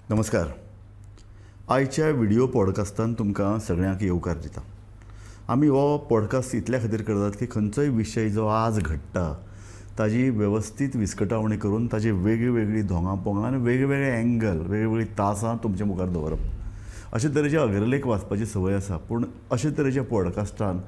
नमस्कार. आयच्या व्हिडिओ पॉडकास्टान तुमकां सगळ्यांक येवकार दिता. आमी हो पॉडकास्ट इतल्या खातीर करतात की खंयचोय विशय जो आज घडटा ताजी वेवस्थीत विस्कटावणी करून ताजी वेगळी दोंगां आनी वेगवेगळे एंगल वेगवेगळी तासां तुमचे मुखार दवरप. अशे तरेचे अग्रलेख वाचपाची संवय आसा, पूण अशे तरेच्या पॉडकास्टान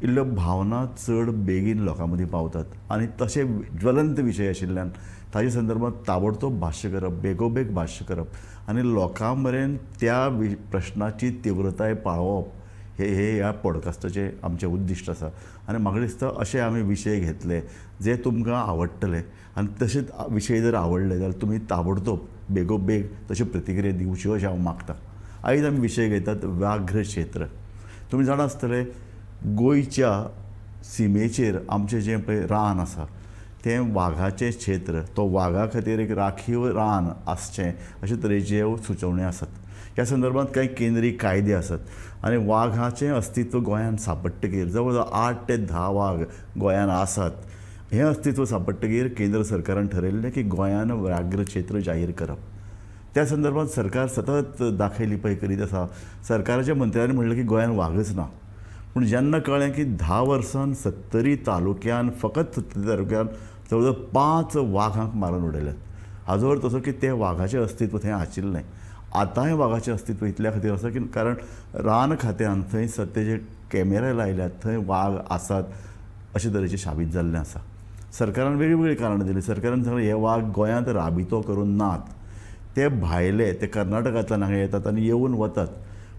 इल्ल्यो भावना चड बेगीन लोकां मदीं पावतात आनी तशे ज्वलंत विशय आशिल्ल्यान ताजे संदर्भात ताबडतोब भाश्य करप, बेगोबेग भाश्य करप आनी लोकां मेरेन त्या प्रश्नाची तीव्रताय पावोवप हे ह्या पॉडकास्टाचें आमचें उद्दिश्ट आसा. आनी म्हाका दिसता अशे आमी विशय घेतले जे तुमकां आवडटले आनी तशेंच विशय जर आवडले जाल्यार तुमी ताबडतोब बेगोबेग तशी प्रतिक्रिया दिवची अशें हांव मागतां. आयज आमी विशय घेतात व्याघ्र क्षेत्र. तुमी जाणा आसतले गोंयच्या शिमेचेर आमचें जें पळय रान आसा तें वाघाचें क्षेत्र, तो वाघा खातीर एक राखीव रान आसचें अशे तरेचे सुचोवण्यो आसात. ह्या संदर्भांत कांय केंद्रीय कायदे आसात आनी वाघाचें अस्तित्व गोंयांत सांपडटकीर जवळ जवळ 8 ते 10 वाघ गोंयांत आसात. हें अस्तित्व सांपडटकीर केंद्र सरकारान ठरयल्लें की गोंयान व्याघ्र क्षेत्र जाहीर करप. त्या संदर्भांत सरकार सतत दाखयलिपय करीत आसा. सरकाराच्या मंत्र्यांनी म्हणलें की गोंयांत वाघच ना. पूण जेन्ना कळ्ळें की 10 वर्सांन 70 तालुक्यान फकत 70 तालुक्यान जवळ जवळ 5 वाघांक मारून उडयल्यात. हाजो अर्थ असो की तें वाघाचें अस्तित्व थंय आशिल्लें. आतांय वाघाचें अस्तित्व इतल्या खातीर आसा की कारण रान खात्यान थंय सद्याचे कॅमेरे लायल्यात, थंय वाघ आसात अशे तरेचें शाबीत जाल्लें आसा. सरकारान वेगळीं कारणां दिलीं. सरकारान सांगलें हे वाघ गोंयांत राबितो करून नात, ते भायले ते कर्नाटकांतल्यान हांगा येतात आनी येवन वतात.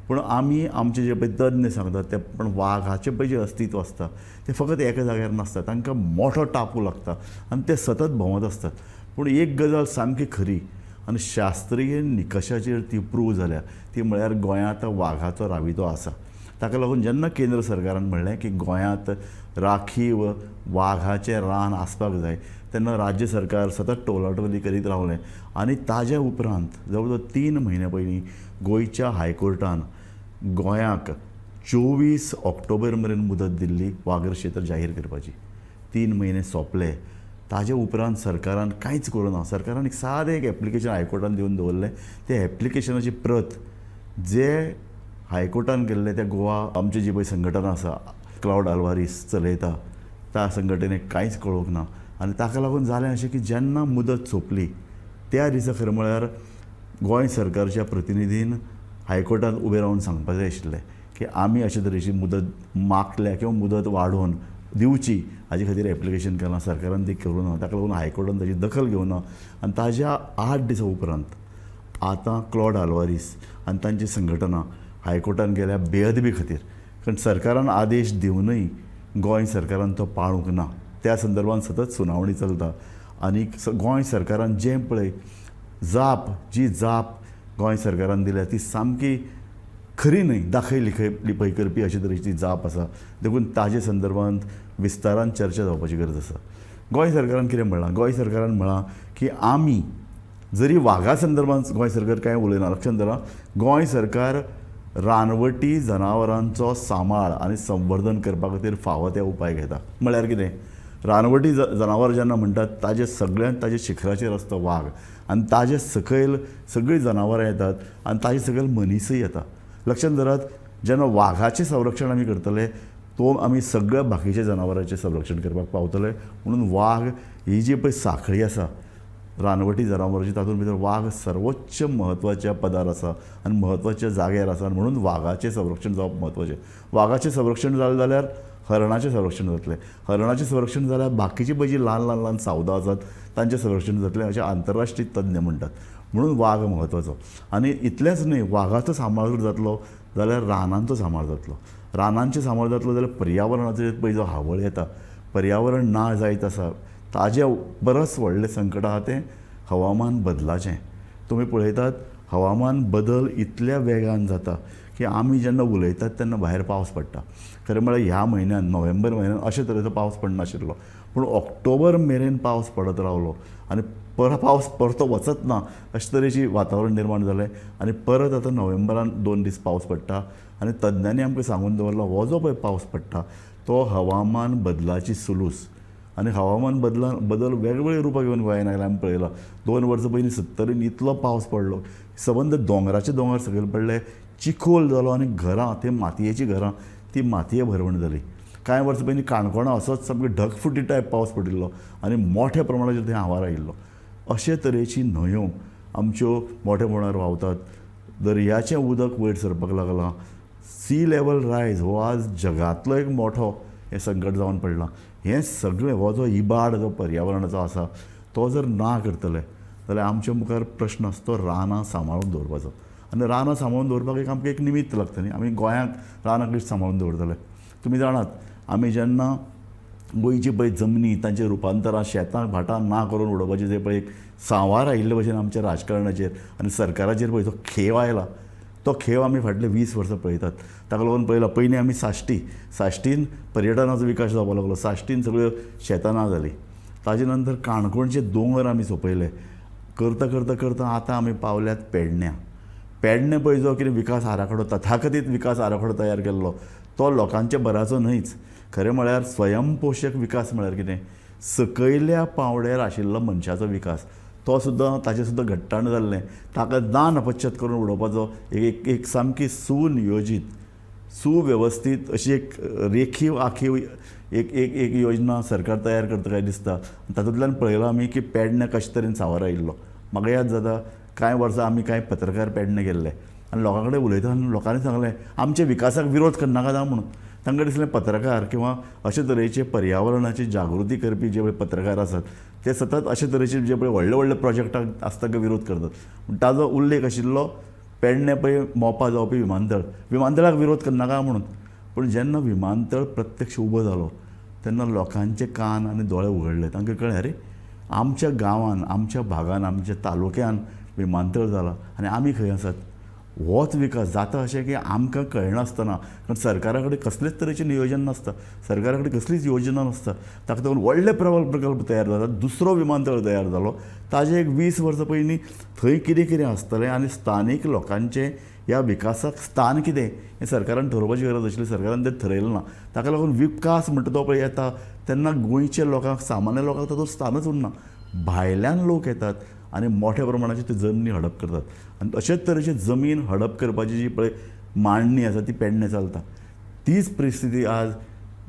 पूण आमी आमचे जे पळय तज्ञ सांगतात ते पण वाघाचें पळय जें अस्तित्व आसता तें फकत एका जाग्यार नासता. तांकां मोठो टापू लागता आनी ते सतत भोंवत आसतात. पूण एक गजाल सामकी खरी आनी शास्त्रीय निकशाचेर ती प्रूव जाल्या ती म्हळ्यार गोंयांत वाघाचो राबितो आसा. ताका लागून जेन्ना केंद्र सरकारान म्हणलें की गोंयांत राखीव वाघाचें रान आसपाक जाय तेन्ना राज्य सरकार सतत टोलाटोली करीत रावलें आनी ताज्या उपरांत जवळ जवळ 3 म्हयने पयलीं गोंयच्या हायकोर्टान गोंयाक 24 ऑक्टोबर मेरेन मुदत दिल्ली व्याघ्र क्षेत्र जाहीर करपाची. 3 म्हयने सोंपले. ताजे उपरांत सरकारान कांयच करूना. सरकारान एक सादें एप्लिकेशन हायकोर्टान दिवन दवरलें. ते एप्लिकेशनाची प्रत जे हायकोर्टान गेल्ले त्या गोवा आमची जी पळय संघटना आसा क्लाउड आल्वारीस चलयता त्या संघटनेक कांयच कळोवंक ना. आनी ताका लागून जालें अशें की जेन्ना मुदत सोंपली त्या दिसा खरें म्हळ्यार गोंय सरकारच्या प्रतिनिधीन हायकोर्टांत उबें रावन सांगपाक जाय आशिल्लें की आमी अशे तरेची मुदत मागल्या किंवा मुदत वाडोवन दिवची हाजे खातीर एप्लिकेशन केलां. सरकारान ती करूं ना. ताका लागून हायकोर्टान ताची दखल घेवना आनी ताज्या 8 दिसां उपरांत आतां क्लॉड आल्वारीस आनी तांची संघटना हायकोर्टान गेल्या बेअदबी खातीर. कारण सरकारान आदेश दिवनय गोंय सरकारान तो पाळूंक ना. त्या संदर्भांत सतत सुनावणी चलता आनी गोंय सरकारान जें पळय जी जाप गोंय सरकारान दिल्या ती सामकी खरी न्हय, दाखय लिपय करपी अशे तरेची जाप आसा. देखून ताजे संदर्भांत विस्तारान चर्चा जावपाची गरज आसा. गोंय सरकारान कितें म्हणलां? गोंय सरकारान म्हळां की आमी जरी वाघा संदर्भांत गोंय सरकार कांय उलयना. लक्षांत दवरा, गोंय सरकार रानवटी जनावरांचो सांबाळ आनी संवर्धन करपा खातीर फावो ते उपाय घेता. म्हळ्यार कितें? रानवटी जनावर जेन्ना म्हणटात ताजे सगळ्यांत ताजे शिखराचेर आसता वाघ आनी ताजे सकयल सगळीं जनावरां येतात आनी ताजे सकयल मनीसय येता. लक्षांत दवरात, जेन्ना वाघाचें संरक्षण आमी करतले तो आमी सगळ्या बाकीच्या जनावरांचें संरक्षण करपाक पावतले. म्हणून वाघ ही जी पळय साखळी आसा रानवटी जनावरांची तातूंत भितर वाघ सर्वोच्च म्हत्वाच्या पदार आसा आनी म्हत्वाच्या जाग्यार आसा. म्हणून वाघाचें संरक्षण जावप म्हत्वाचें. वाघाचें संरक्षण जालें जाल्यार हरणाचें संरक्षण जातलें. हरणाचें संरक्षण जाल्यार बाकीची पळय जी ल्हान सावदां आसात तांचें संरक्षण जातलें अशें आंतरराष्ट्रीय तज्ञ म्हणटात. म्हणून वाघ म्हत्वाचो. आनी इतलेंच न्हय, वाघाचो सांबाळ जर जातलो जाल्यार रानांचो सांबाळ जातलो. रानांचें सांबाळ जातलो जाल्यार पर्यावरणाचेर पळय जो हावळ येता, पर्यावरण ना जायत आसा ताजें परस व्हडलें संकट आसा तें हवामान बदलाचें. तुमी पळयतात हवामान बदल इतल्या वेगान जाता की आमी जेन्ना उलयतात तेन्ना भायर पावस पडटा. खरें म्हळ्यार ह्या म्हयन्यान नोव्हेंबर म्हयन्यान अशे तरेचो पावस पडनाशिल्लो, पूण ऑक्टोबर मेरेन पावस पडत रावलो आनी पावस परतो वचत ना अशे तरेची वातावरण निर्माण जालें. आनी परत आतां नोव्हेंबरान 2 दीस पावस पडटा आनी तज्ञांनी आमकां सांगून दवरला हो जो पळय पावस पडटा तो हवामान बदलाची सुलूस आनी हवामान बदल वेगवेगळे रुपां घेवन गोंयांत आयला आमी पळयलां. 2 वर्सां पयलीं 70 इतलो पावस पडलो, सबंद दोंगराचे दोंगर सकयल पडले, चिखोल जालो आनी घरां ती मातयेची घरां ती मातये भरवण जाली. कांय वर्सां पयलीं काणकोणां असोच सामको ढगफुटी टायप पावस पडिल्लो आनी मोठ्या प्रमाणाचेर थंय आवार आयिल्लो. अशे तरेची न्हंयो आमच्यो मोठ्या प्रमाणार व्हांवतात. दर्याचें उदक वयर सरपाक लागलां. सी लेवल रायज हो आज जगांतलो एक मोठो हें संकट जावन पडलां. हें सगळें हो जो इबाड जो पर्यावरणाचो आसा तो जर ना करतले जाल्यार आमच्या मुखार प्रश्न आसा तो रानां सांबाळून दवरपाचो. आनी रानां सांबाळून दवरपाक एक आमकां एक निमित्त लागता न्ही. आमी गोंयांत रानां कशीं सांबाळून दवरतले. तुमी जाणात आमी जेन्ना गोंयची पळय जमनी तांचें रुपांतरां शेतां भाटां ना करून उडोवपाचें जे पळय सांवार आयिल्ले भशेन आमच्या राजकारणाचेर आनी सरकाराचेर पळय जो खेळ आयला तो खेळ आमी फाटले 20 वर्सां पळयतात. ताका लागून पळयलां पयलीं आमी साश्टीन पर्यटनाचो विकास जावपाक लागलो. साश्टीन सगळ्यो शेतां ना जालीं. ताजे नंतर काणकोणचे दोंगर आमी सोंपयले. करता करता करता आतां आमी पावल्यात पेडण्यां. पेडण्यां पळय जो कितें विकास आराखडो तथाकथीत विकास आराखडो तयार केल्लो तो लोकांच्या बराचो न्हयच. खरें म्हळ्यार स्वयंपोशक विकास म्हळ्यार कितें, सकयल्या पांवड्यार आशिल्लो मनशाचो विकास तो सुद्दां ताचें सुद्दां घट्टाण जाल्लें. ताका दान अपश्यत करून उडोवपाचो एक सामकी सुनियोजीत सुवेवस्थीत अशी एक रेखीव आखीव एक योजना सरकार तयार करता काय दिसता. तातूंतल्यान पळयलां आमी की पेडण्यां कशे तरेन सांवार आयिल्लो. म्हाका याद जाता कांय वर्सां आमी कांय पत्रकार पेडण्यां गेल्ले आनी लोकां कडेन उलयता आनी लोकांनी सांगलें आमच्या विकासाक विरोध करनाका जावं म्हणून. तांकां दिसलें पत्रकार किंवा अशे तरेचे पर्यावरणाची जागृती करपी जे पळय पत्रकार आसात ते सतत अशे तरेचे जे पळय व्हडले व्हडले प्रोजेक्टाक आसता ताका विरोध करतात. पूण ताजो उल्लेख आशिल्लो पेडण्यां पळय मोपा जावपी विमानतळाक विरोध करनाका म्हणून. पूण जेन्ना विमानतळ प्रत्यक्ष उबो जालो तेन्ना लोकांचे कान आनी दोळे उगडले. तांकां कळ्ळें अरे आमच्या गांवांत आमच्या भागांत आमच्या तालुक्यान विमानतळ जाला आनी आमी खंय आसात. होच विकास जाता अशें की आमकां कळनासतना, कारण सरकारा कडेन कसलेच तरेचें नियोजन नासता, सरकारा कडेन कसलीच योजना नासता. ताका लागून व्हडले प्रकल्प तयार जातात. दुसरो विमानतळ तयार जालो. ताजे एक 20 वर्सां पयलीं थंय कितें कितें आसतलें आनी स्थानीक लोकांचें ह्या विकासाक स्थान कितें हें सरकारान ठरोवपाची गरज आशिल्ली. सरकारान तें ठरयलें ना. ताका लागून विकास म्हणटा तो पळय येता तेन्ना गोंयच्या लोकांक सामान्य लोकांक तातूंत स्थानच उरना. भायल्यान लोक येतात आनी मोठ्या प्रमाणाचेर त्यो जमनी हडप करतात. आनी अशेच तरेची जमीन हडप करपाची जी पळय मांडणी आसा ती पेडण्यां चलता. तीच परिस्थिती आज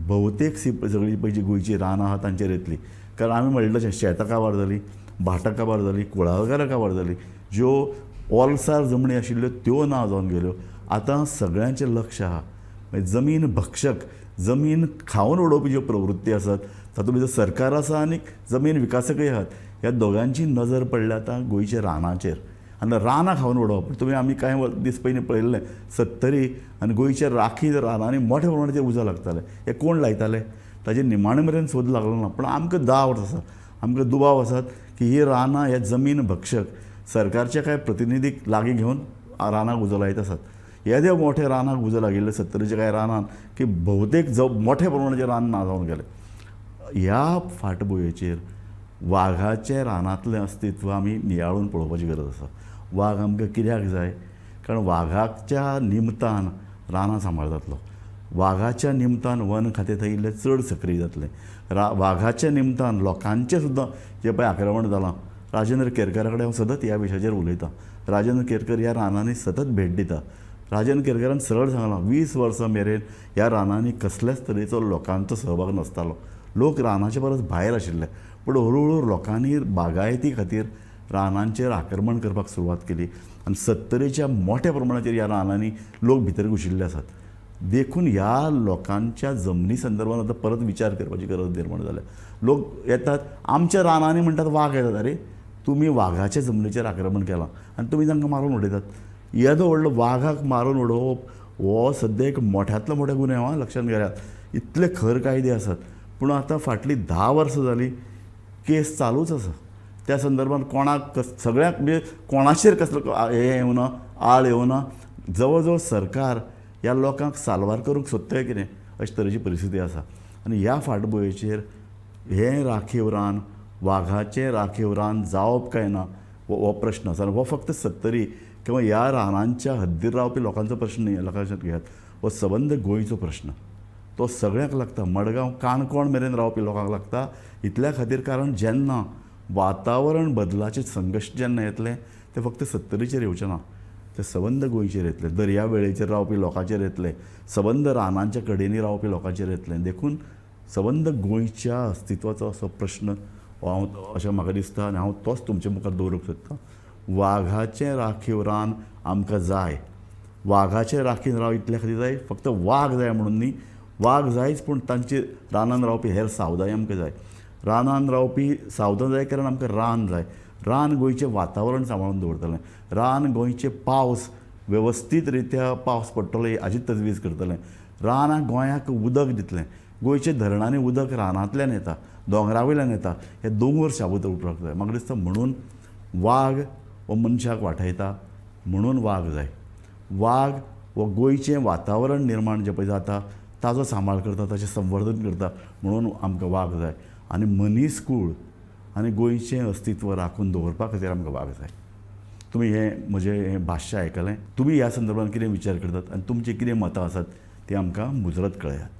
भोवतेक सगळी पळय जी गोंयची रानां आहा तांचेर येतली. कारण आमी म्हणलें तशें शेतां काबार जालीं, भाटां काबार जालीं, कुळागरां काबार जालीं. ज्यो ओलसार जमनी आशिल्ल्यो त्यो ना जावन गेल्यो. आतां सगळ्यांचें लक्ष आहा जमीन भक्षक जमीन खावन उडोवपी ज्यो प्रवृत्ती आसात तातूंत भितर सरकार आसा आनी जमीन विकासकय आहात. ह्या दोगांची नजर पडल्या आतां गोंयच्या रानाचेर आनी रानां खावन उडोवप. तुमी आमी कांय दीस पयलीं पळयल्लें 70 आनी गोंयच्या राखी रानांनी मोठ्या प्रमाणाचेर उजो लागताले. हे कोण लायताले ताजेर निमाणे मेरेन सोद लागलो ना. पूण आमकां दावट आसा, आमकां दुबाव आसात की ही रानां हे जमीन भक्षक सरकारच्या कांय प्रतिनिधीक लागीं घेवन रानाक उजो लायत आसात. येदे मोठे रानाक उजो लागिल्ले 70च्या कांय रानान की भोवतेक मोठ्या प्रमाणाचेर रान ना जावन गेलें. ह्या फाटभुंयेचेर वाघाचे रानांतलें अस्तित्व आमी नियाळून पळोवपाची गरज आसा. वाघ आमकां कित्याक जाय? कारण वाघाच्या निमतान रानां सांबाळटालो. वाघाच्या निमतान वन खातें थंय इल्लें चड सक्रीय जातलें. वाघाच्या निमतान लोकांचें सुद्दां जें पळय आक्रमण जालां. राजेंद्र केरकरा कडेन हांव सतत ह्या विशयाचेर उलयतां. राजेंद्र केरकर ह्या रानांनी सतत भेट दिता. राजेंद्र केरकरान सरळ सांगलां 20 वर्सां मेरेन ह्या रानांनी कसल्याच तरेचो लोकांचो सहभाग नासतालो. लोक रानाचे परस भायर आशिल्ले. पूण हळू लोकांनी बागायती खातीर रानांचेर आक्रमण करपाक सुरवात केली आनी 70च्या मोठ्या प्रमाणाचेर ह्या रानांनी लोक भितर घुशिल्ले आसात. देखून ह्या लोकांच्या जमनी संदर्भात आतां परत विचार करपाची गरज निर्माण जाल्या. लोक येतात आमच्या रानांनी म्हणटात वाघ येतात. अरे तुमी वाघाच्या जमनीचेर आक्रमण केलां आनी तुमी तांकां मारून उडयतात. येदो व्हडलो वाघाक मारून उडोवप हो सद्या एक मोठ्यांतलो मोठे गुन्यांव आहा. लक्षांत घेयात. इतले खर कायदे आसात पूण आतां फाटलीं 10 वर्सां जालीं केस चालूच आसा. त्या संदर्भात कोणाक सगळ्यांक म्हणजे कोणाचेर कसलो हें येवना आळ येवना. जवळ जवळ सरकार ह्या लोकांक साल्वार करूंक सोदता कितें अशे तरेची परिस्थिती आसा. आनी ह्या फाटभुंयेचेर हें राखीव रान वाघाचें राखीव रान जावप काय ना हो प्रश्न आसा. हो फक्त 70 किंवा ह्या रानांच्या हद्दीर रावपी लोकांचो प्रश्न न्ही. लक्षांत घेयात हो सबंद गोंयचो प्रश्न. तो सगळ्यांक लागता. मडगांव काणकोण मेरेन रावपी लोकांक लागता. इतल्या खातीर कारण जेन्ना वातावरण बदलाचे संघर्श जेन्ना येतले ते फक्त सत्तरीचेर येवचे ना, ते सबंद गोंयचेर येतले. दर्यावेळेचेर रावपी लोकांचेर येतले, सबंद रानांच्या कडेनी रावपी लोकांचेर येतले. देखून सबंद गोंयच्या अस्तित्वाचो असो प्रश्न हो हांव अशें म्हाका दिसता आनी हांव तोच तुमचे मुखार दवरूंक सोदतां. वाघाचें राखीव रान आमकां जाय. वाघाचें राखीव रान इतल्या खातीर जाय, फक्त वाघ जाय म्हणून न्ही, वाघ जायच पूण तांचे रानान रावपी हेर सावदाय आमकां जाय. रानान रावपी सावदां जाय कारण आमकां रान जाय. रान गोंयचें वातावरण सांबाळून दवरतलें. रान गोंयचे पावस वेवस्थीत रित्या पावस पडटलो हाची तजवीज करतलें. रान गोंयाक उदक दितलें. गोंयचे धरणांनी उदक रानांतल्यान येता, दोंगरा वयल्यान येता. हे दोंगर शाबूत उरपाक जाय. म्हाका दिसता म्हणून वाघ हो मनशाक वाटयता म्हणून वाघ जाय. वाघ हो गोंयचें वातावरण निर्माण जें पळय जाता ताचो सांबाळ करता, ताचें संवर्धन करता म्हणून आमकां वाघ जाय. आनी मनीसकूळ आनी गोंयचें अस्तित्व राखून दवरपा खातीर आमकां वाघ जाय. तुमी हें म्हजें भाश्य आयकलें. तुमी ह्या संदर्भांत कितें विचार करतात आनी तुमचीं कितें मतां आसात ती आमकां मुजरत कळयात.